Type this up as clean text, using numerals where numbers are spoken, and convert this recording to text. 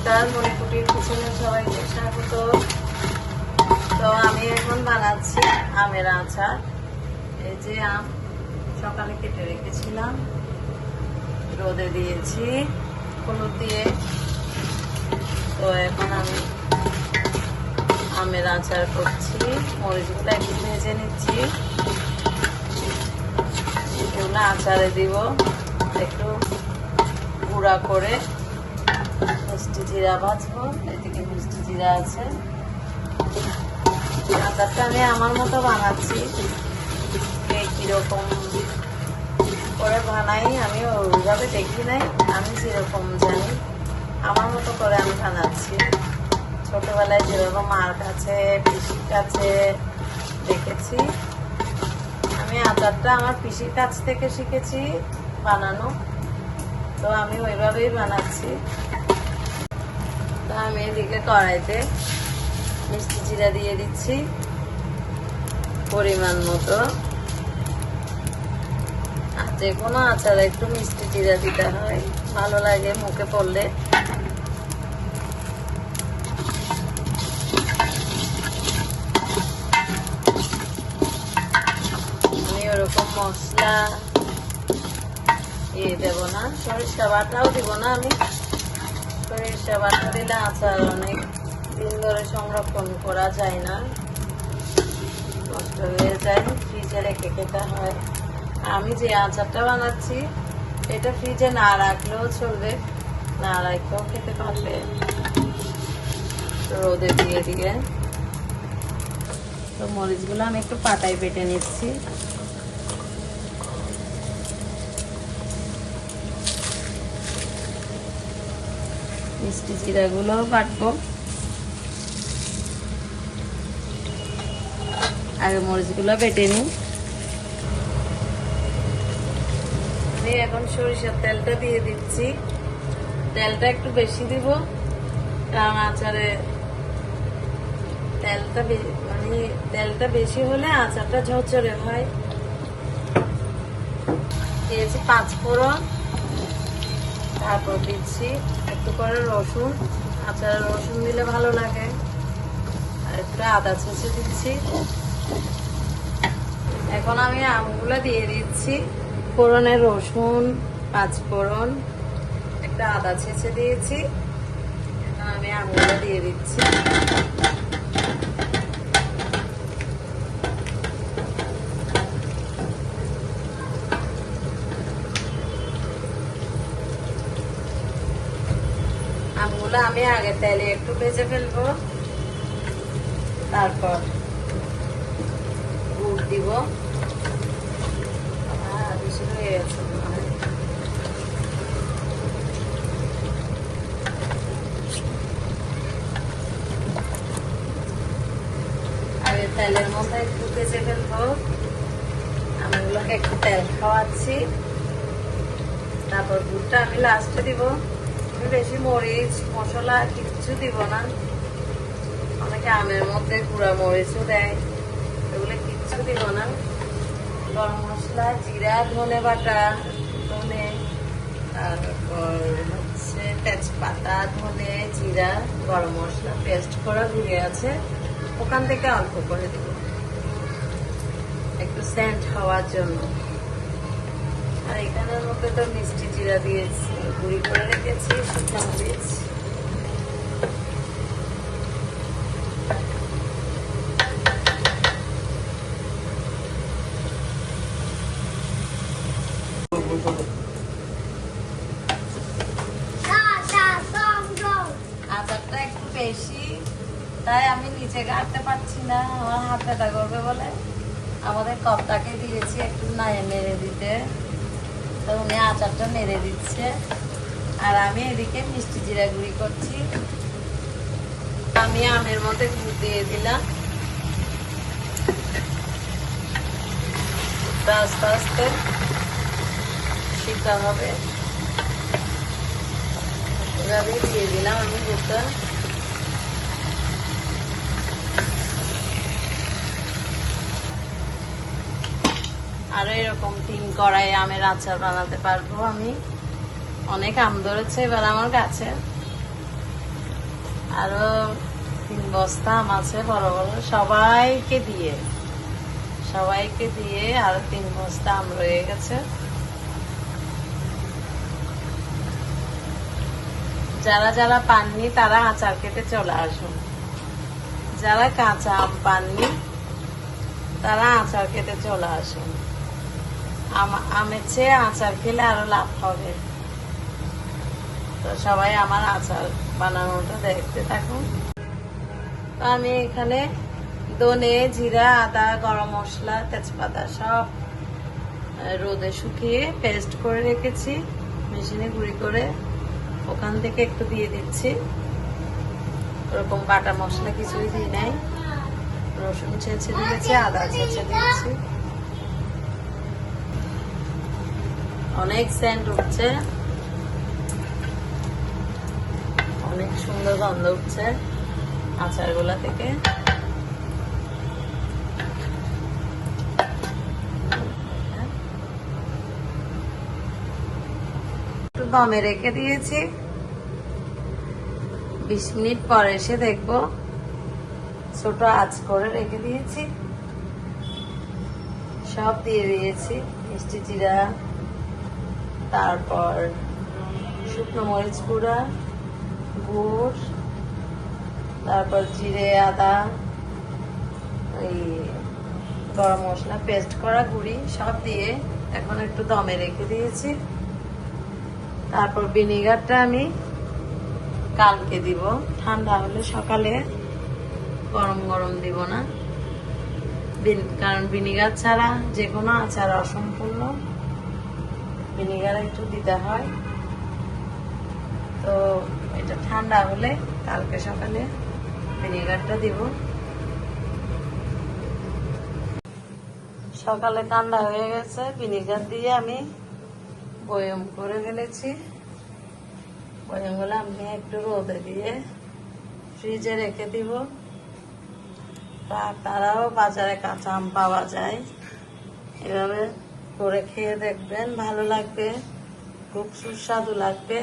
নমস্কার, মণিকুটির কিচেনে সবাইকে স্বাগত। তো আমি এখন বানাচ্ছি আমের আচার। এই যে আম সকালে কেটে রেখেছিলাম, রোদে দিয়েছি হলুদ দিয়ে। তো এখন আমি আমের আচার করছি। মরিচগুলো একটু ভেজে নিচ্ছি, এগুলো আচারে দিব। একটু গুঁড়া করে মিষ্টি জিরা ভাজবো। এদিকে মিষ্টি জিরা আছে। আচারটা আমি আমার মতো বানাচ্ছি, কিরকম করে বানাই আমি ওইভাবে দেখি নাই। আমি যেরকম জানি আমার মতো করে আমি বানাচ্ছি। ছোটবেলায় যেরকম মার কাছে পিসির কাছে দেখেছি, আমি আচারটা আমার পিসির কাছ থেকে শিখেছি বানানো। তো আমি ওইভাবেই বানাচ্ছি। তো আমি এদিকে কড়াইতে মিষ্টি জিরা দিয়ে দিচ্ছি পরিমাণ মতো। আর যে কোনো আচারে একটু মিষ্টি জিরা দিতে হয়, ভালো লাগে মুখে পড়লে। আমি ওরকম মশলা দেব না, সরিষা বাটাও দিব না। আমি সরিষা বাটা দিলে আচার অনেক দিন ধরে সংরক্ষণ করা যায় না, নষ্ট হয়ে যায়, ফ্রিজে রেখে খেতে হয়। আমি যে আচারটা বানাচ্ছি এটা ফ্রিজে না রাখলেও চলবে, না রাখলেও খেতে পারবে। রোদে দিয়ে দিয়ে তো মরিচগুলো আমি একটু পাটায় বেটে নিচ্ছি। মিষ্টি জিরাগুলো বাটবো। আগে মরিচগুলো বেটে নিই। আমি এখন সরিষার তেলটা দিয়ে দিচ্ছি। তেলটা একটু বেশি দিব, কারণ আচারে তেলটা বেশি হলে আচারটা ঝরঝরে হয়। দিয়েছি 5 ফোড়ন, তারপর দিচ্ছি একটু করে রসুন। আচারে রসুন দিলে ভালো লাগে। আর একটু আদা ছেঁচে দিচ্ছি। এখন আমি আমগুলো দিয়ে দিচ্ছি। ফোড়নে রসুন, 5 ফোড়ন, একটা আদা ছেঁচে দিয়েছি। এখন আমি আমগুলো দিয়ে দিচ্ছি। আমগুলো আমি আগে তেলে একটু ভেজে ফেলবো, তারপর গুড় দিব। বেশি হয়ে গেছে, আগে তেলের মধ্যে একটু ভেজে ফেলবো। আমগুলোকে একটু তেল খাওয়াচ্ছি, তারপর গুড়টা আমি লাস্টে দিব। বেশি মরিচ মশলা কিছু দিব না। অনেকে আমের মধ্যে গুঁড়া মরিচও দেয়, এগুলো কিচ্ছু দিব না। গরম মশলা, জিরা, ধনে বাটা, ধনে, তারপর হচ্ছে তেজপাতা, ধনে, জিরা, গরম মশলা পেস্ট করা গুঁড়ে আছে, ওখান থেকে অল্প করে দিব একটু সেন্ট হওয়ার জন্য। আর এখানের মধ্যে তো মিষ্টি জিরা দিয়েছি, গুঁড়ি করে রেখেছি, শুকনো মরিচ। আচারটা একটু বেশি, তাই আমি নিচে গাড়তে পারছি না, আমার হাত ব্যথা করবে বলে আমাদের কর্তাকে দিয়েছি একটু নেড়ে দিতে। তো উনি আচারটা নেড়ে দিচ্ছে, আর আমি এদিকে মিষ্টি জিরা গুঁড়ি করছি। আমি আমের মধ্যে গুড় দিয়ে দিলাম। আস্তে আস্তে সিদ্ধ হবে, এভাবেই দিয়ে দিলাম আমি গুড়টা। আরো এরকম 3 কড়াই আমের আচার বানাতে পারবো আমি। অনেক আম ধরেছে এবার আমার গাছে, আরো 3 বস্তা আম আছে বড় বড়, সবাইকে দিয়ে আরো 3 বস্তা আম রয়ে গেছে। যারা যারা পাননি তারা আচার কেটে চলে আসুন, যারা কাঁচা আম পাননি তারা আচার কেটে চলে আসুন। আমের চেয়ে আচার খেলে আরো লাভ হবে। তো সবাই আমার আচার বানানোটা দেখতে থাকুন। তো আমি এখানে ধনে, জিরা, আদা, গরম মশলা, তেজপাতা সব রোদে শুকিয়ে পেস্ট করে রেখেছি, মেশিনে গুঁড়ি করে। ওখান থেকে একটু দিয়ে দিচ্ছি, ওরকম বাটা মশলা কিছুই দিই নাই। রসুন ছেঁচে দিয়েছি, আদা ছেঁচে দিয়েছি। অনেক সেন্ট উঠছে, অনেক সুন্দর গন্ধ উঠছে আচারগুলা থেকে। একটু দমে রেখে দিয়েছি, 20 মিনিট পরে এসে দেখবো। ছোট আঁচ করে রেখে দিয়েছি, সব দিয়ে দিয়েছি। মিষ্টি জিরা, তারপর শুকনো মরিচ গুঁড়া, গুড়, তারপর জিরে, আদা, ওই গরম মশলা পেস্ট করা গুঁড়ি সব দিয়ে এখন একটু দমে রেখে দিয়েছি। তারপর ভিনেগারটা আমি কালকে দিব, ঠান্ডা হলে সকালে গরম গরম দিব না, কারণ ভিনেগার ছাড়া যে কোনো আচার অসম্পূর্ণ, ভিনেগার একটু দিতে হয়। তো এটা ঠান্ডা হলে কালকে সকালে ভিনেগারটা দিব। সকালে ঠান্ডা হয়ে গেছে, ভিনেগার দিয়ে আমি বয়ম করে ফেলেছি। বয়মগুলো আমি একটু রোদে দিয়ে ফ্রিজে রেখে দিব। তারাও বাজারে কাঁচা আম পাওয়া যায়, এভাবে করে খেয়ে দেখবেন, ভালো লাগবে, খুব সুস্বাদু লাগবে।